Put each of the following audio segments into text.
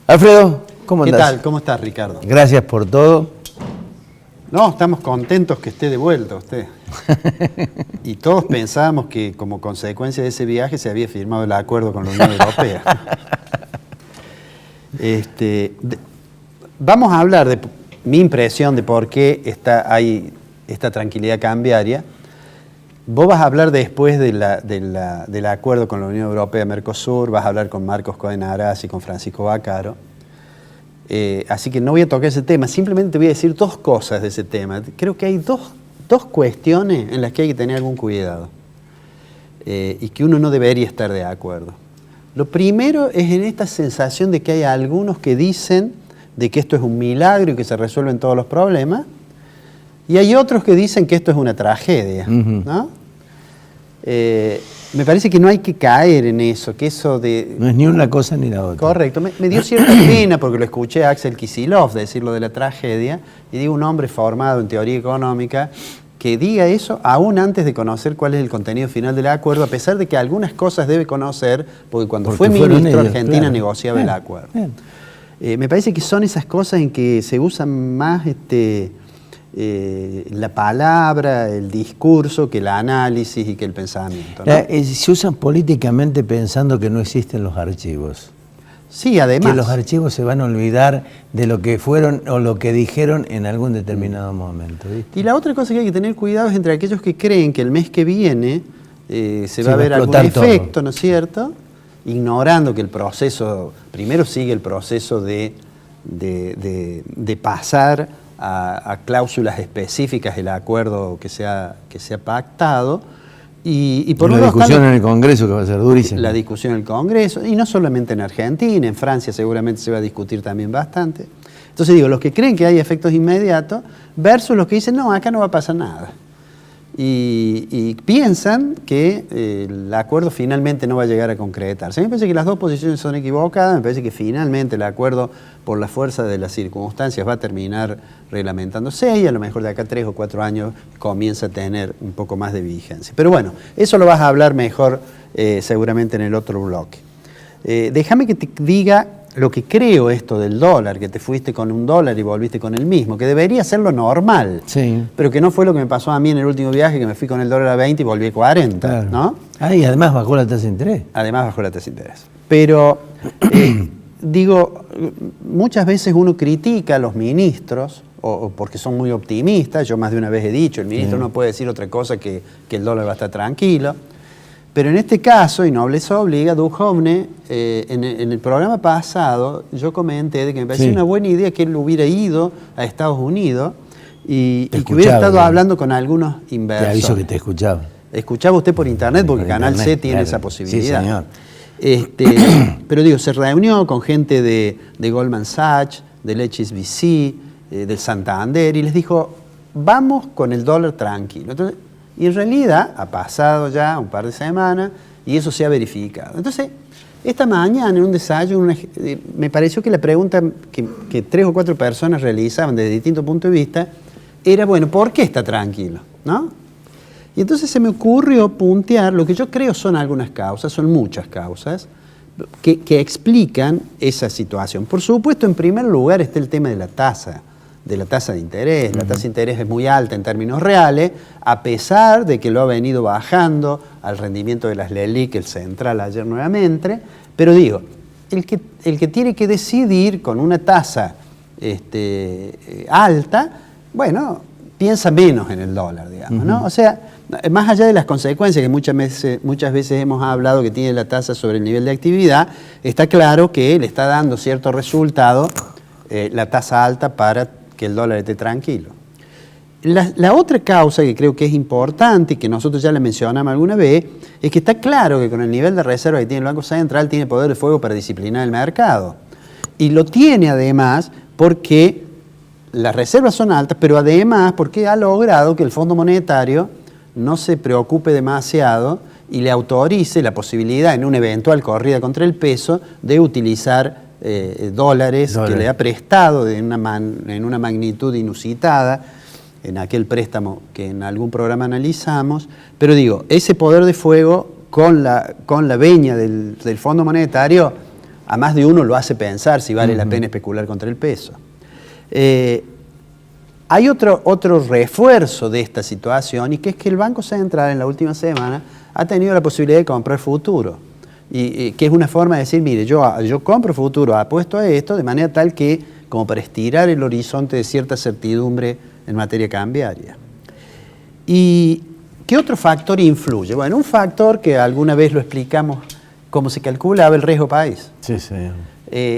Alfredo, ¿cómo andás? ¿Qué tal? ¿Cómo estás, Ricardo? Gracias por todo. No, estamos contentos que esté de vuelta usted. Y todos pensábamos que como consecuencia de ese viaje se había firmado el acuerdo con la Unión Europea. Vamos a hablar de mi impresión de por qué hay esta tranquilidad cambiaria. Vos vas a hablar después del acuerdo con la Unión Europea-Mercosur, vas a hablar con Marcos Cohen-Arás y con Francisco Vaccaro. Así que no voy a tocar ese tema, simplemente te voy a decir dos cosas de ese tema. Creo que hay dos cuestiones en las que hay que tener algún cuidado y que uno no debería estar de acuerdo. Lo primero es en esta sensación de que hay algunos que dicen de que esto es un milagro y que se resuelven todos los problemas, y hay otros que dicen que esto es una tragedia, ¿no? Me parece que no hay que caer en eso, que eso de... No es ni una cosa ni la otra. Correcto. Me dio cierta pena porque lo escuché a Axel Kicillof decirlo de la tragedia, y digo, un hombre formado en teoría económica que diga eso aún antes de conocer cuál es el contenido final del acuerdo, a pesar de que algunas cosas debe conocer, porque cuando fue ministro Argentina claro, negociaba el acuerdo. Me parece que son esas cosas en que se usan más la palabra, el discurso, que el análisis y que el pensamiento, ¿no? Se usan políticamente pensando que no existen los archivos. Sí, además. Que los archivos se van a olvidar de lo que fueron o lo que dijeron en algún determinado momento, ¿viste? Y la otra cosa que hay que tener cuidado es entre aquellos que creen que el mes que viene se va a ver algún efecto, ¿no es cierto? Ignorando que el proceso, primero sigue el proceso de pasar a cláusulas específicas del acuerdo que se ha pactado. Y por la discusión en el Congreso, que va a ser durísima. La discusión en el Congreso, y no solamente en Argentina, en Francia seguramente se va a discutir también bastante. Entonces digo, los que creen que hay efectos inmediatos versus los que dicen, no, acá no va a pasar nada. Y piensan que el acuerdo finalmente no va a llegar a concretarse. A mí me parece que las dos posiciones son equivocadas, me parece que finalmente el acuerdo, por la fuerza de las circunstancias, va a terminar reglamentándose y a lo mejor de acá 3 o 4 años comienza a tener un poco más de vigencia. Pero bueno, eso lo vas a hablar mejor seguramente en el otro bloque. Déjame que te diga lo que creo esto del dólar, que te fuiste con un dólar y volviste con el mismo, que debería ser lo normal, sí, pero que no fue lo que me pasó a mí en el último viaje, que me fui con el dólar a 20 y volví a 40, claro, ¿no? Ah, y además bajó la tasa de interés. Además bajó la tasa de interés. Pero, digo, muchas veces uno critica a los ministros, o porque son muy optimistas, yo más de una vez he dicho, el ministro no puede decir otra cosa que el dólar va a estar tranquilo. Pero en este caso, y nobleza obliga, Duhovne, en el programa pasado, yo comenté de que me parecía una buena idea que él hubiera ido a Estados Unidos y que hubiera estado hablando con algunos inversores. Te aviso que te escuchaba. Escuchaba usted por internet, porque Canal C tiene esa posibilidad. Sí, señor. Pero digo, se reunió con gente de Goldman Sachs, del HSBC, del Santander, y les dijo, vamos con el dólar tranquilo. Entonces, y en realidad ha pasado ya un par de semanas y eso se ha verificado. Entonces, esta mañana en un desayuno me pareció que la pregunta que 3 o 4 personas realizaban desde distintos puntos de vista era, bueno, ¿por qué está tranquilo? ¿No? Y entonces se me ocurrió puntear lo que yo creo son algunas causas, son muchas causas, que explican esa situación. Por supuesto, en primer lugar está el tema de la tasa de interés. La tasa de interés es muy alta en términos reales, a pesar de que lo ha venido bajando al rendimiento de las LELIQ, el central ayer nuevamente, pero digo, el que tiene que decidir con una tasa alta, bueno, piensa menos en el dólar, digamos, ¿no? O sea, más allá de las consecuencias que muchas veces hemos hablado que tiene la tasa sobre el nivel de actividad, está claro que le está dando cierto resultado la tasa alta para que el dólar esté tranquilo. La otra causa que creo que es importante y que nosotros ya le mencionamos alguna vez es que está claro que con el nivel de reserva que tiene el Banco Central tiene poder de fuego para disciplinar el mercado. Y lo tiene además porque las reservas son altas, pero además porque ha logrado que el Fondo Monetario no se preocupe demasiado y le autorice la posibilidad en una eventual corrida contra el peso de utilizar dólares que le ha prestado en una magnitud inusitada en aquel préstamo que en algún programa analizamos, pero digo, ese poder de fuego con la veña del Fondo Monetario a más de uno lo hace pensar si vale la pena especular contra el peso. Hay otro refuerzo de esta situación, y que es que el Banco Central en la última semana ha tenido la posibilidad de comprar futuro. Y que es una forma de decir, mire, yo compro futuro, apuesto a esto, de manera tal que, como para estirar el horizonte de cierta certidumbre en materia cambiaria. ¿Y qué otro factor influye? Bueno, un factor que alguna vez lo explicamos, cómo se calculaba el riesgo país. Sí, señor.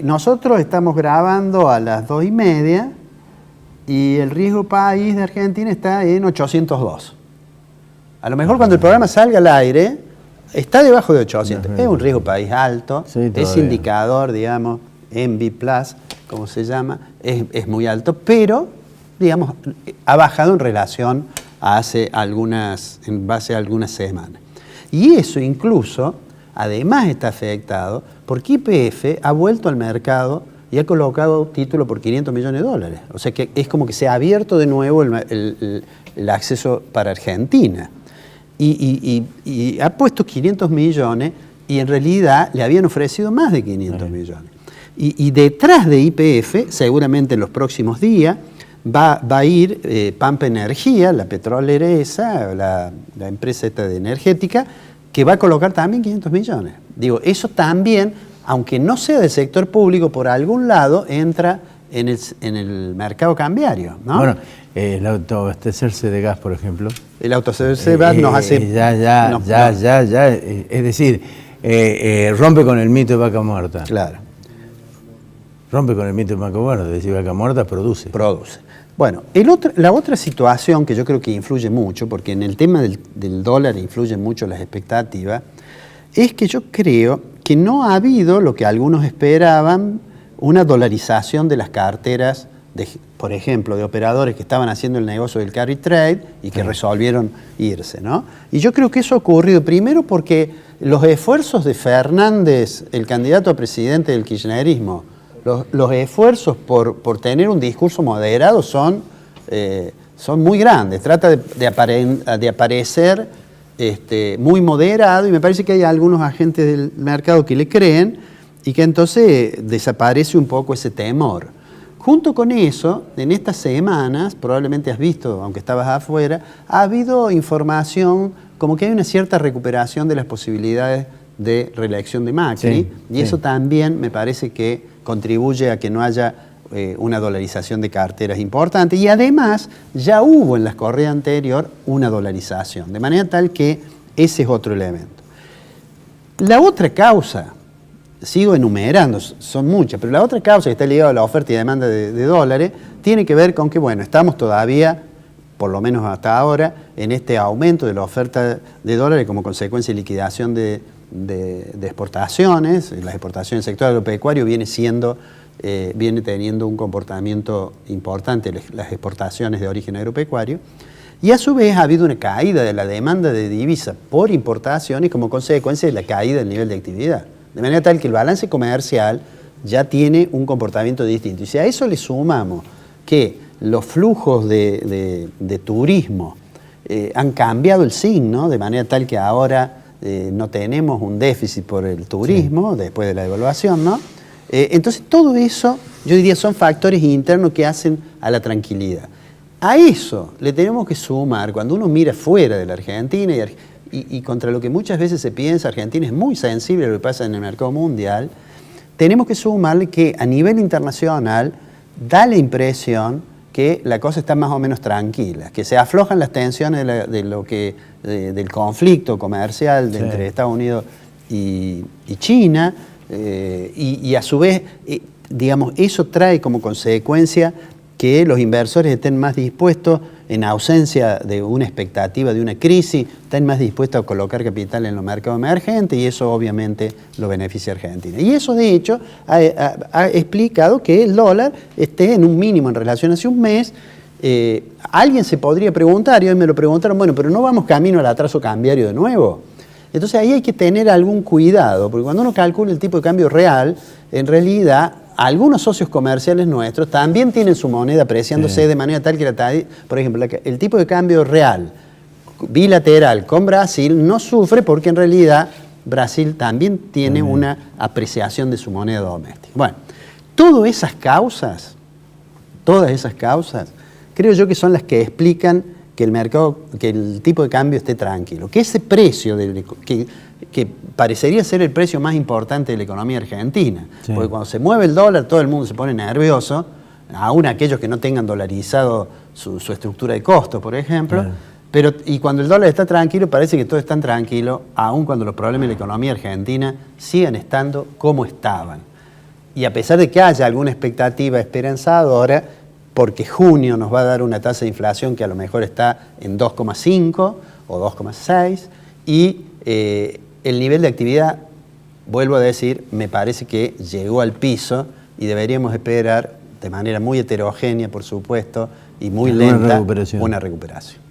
Nosotros estamos grabando a las 2:30 y el riesgo país de Argentina está en 802. A lo mejor cuando el programa salga al aire, está debajo de 800. Es un riesgo país alto, sí, ese indicador, digamos, MB+, como se llama, es muy alto, pero, digamos, ha bajado en relación a en base a algunas semanas. Y eso incluso, además está afectado porque YPF ha vuelto al mercado y ha colocado título por $500 millones. O sea que es como que se ha abierto de nuevo el acceso para Argentina. Y ha puesto 500 millones y en realidad le habían ofrecido más de 500 millones. Y detrás de YPF, seguramente en los próximos días, va a ir Pampa Energía, la petrolera esa, la empresa esta de energética, que va a colocar también 500 millones. Digo, eso también, aunque no sea del sector público, por algún lado entra en el mercado cambiario, ¿no? Bueno, el autoabastecerse de gas, por ejemplo. El autoabastecerse de gas nos hace... Es decir, rompe con el mito de vaca muerta. Claro. Rompe con el mito de vaca muerta, es decir, vaca muerta produce. Produce. Bueno, la otra situación que yo creo que influye mucho, porque en el tema del dólar influyen mucho las expectativas, es que yo creo que no ha habido lo que algunos esperaban, una dolarización de las carteras, por ejemplo, de operadores que estaban haciendo el negocio del carry trade y que resolvieron irse, ¿no? Y yo creo que eso ha ocurrido primero porque los esfuerzos de Fernández, el candidato a presidente del kirchnerismo, los esfuerzos por tener un discurso moderado son muy grandes. Trata de aparecer muy moderado, y me parece que hay algunos agentes del mercado que le creen y que entonces desaparece un poco ese temor. Junto con eso, en estas semanas, probablemente has visto, aunque estabas afuera, ha habido información como que hay una cierta recuperación de las posibilidades de reelección de Macri, y eso también me parece que contribuye a que no haya una dolarización de carteras importante, y además ya hubo en las corridas anterior una dolarización, de manera tal que ese es otro elemento. La otra causa, sigo enumerando, son muchas, pero la otra causa que está ligada a la oferta y demanda de dólares tiene que ver con que, bueno, estamos todavía, por lo menos hasta ahora, en este aumento de la oferta de dólares como consecuencia de liquidación de exportaciones. Las exportaciones del sector agropecuario viene teniendo un comportamiento importante, las exportaciones de origen agropecuario, y a su vez ha habido una caída de la demanda de divisas por importaciones como consecuencia de la caída del nivel de actividad. De manera tal que el balance comercial ya tiene un comportamiento distinto. Y si a eso le sumamos que los flujos de turismo han cambiado el signo, de manera tal que ahora no tenemos un déficit por el turismo, después de la devaluación, ¿no? Entonces todo eso, yo diría, son factores internos que hacen a la tranquilidad. A eso le tenemos que sumar, cuando uno mira fuera de la Argentina y contra lo que muchas veces se piensa, Argentina es muy sensible a lo que pasa en el mercado mundial, tenemos que sumarle que a nivel internacional da la impresión que la cosa está más o menos tranquila, que se aflojan las tensiones del conflicto comercial entre Estados Unidos y China, y a su vez, digamos, eso trae como consecuencia que los inversores estén más dispuestos, en ausencia de una expectativa de una crisis, estén más dispuestos a colocar capital en los mercados emergentes, y eso obviamente lo beneficia a Argentina. Y eso de hecho ha explicado que el dólar esté en un mínimo en relación a hace un mes. Alguien se podría preguntar, y hoy me lo preguntaron, bueno, pero ¿no vamos camino al atraso cambiario de nuevo? Entonces ahí hay que tener algún cuidado, porque cuando uno calcula el tipo de cambio real, en realidad algunos socios comerciales nuestros también tienen su moneda apreciándose de manera tal que, por ejemplo, el tipo de cambio real bilateral con Brasil no sufre porque en realidad Brasil también tiene una apreciación de su moneda doméstica. Bueno, todas esas causas, creo yo que son las que explican que el mercado, que el tipo de cambio esté tranquilo, que ese precio que parecería ser el precio más importante de la economía argentina, sí. Porque cuando se mueve el dólar todo el mundo se pone nervioso, aún aquellos que no tengan dolarizado su estructura de costos, por ejemplo, y cuando el dólar está tranquilo parece que todo está tranquilo, aun cuando los problemas de la economía argentina sigan estando como estaban. Y a pesar de que haya alguna expectativa esperanzadora, porque junio nos va a dar una tasa de inflación que a lo mejor está en 2,5 o 2,6, y el nivel de actividad, vuelvo a decir, me parece que llegó al piso y deberíamos esperar de manera muy heterogénea, por supuesto, y muy lenta, una recuperación.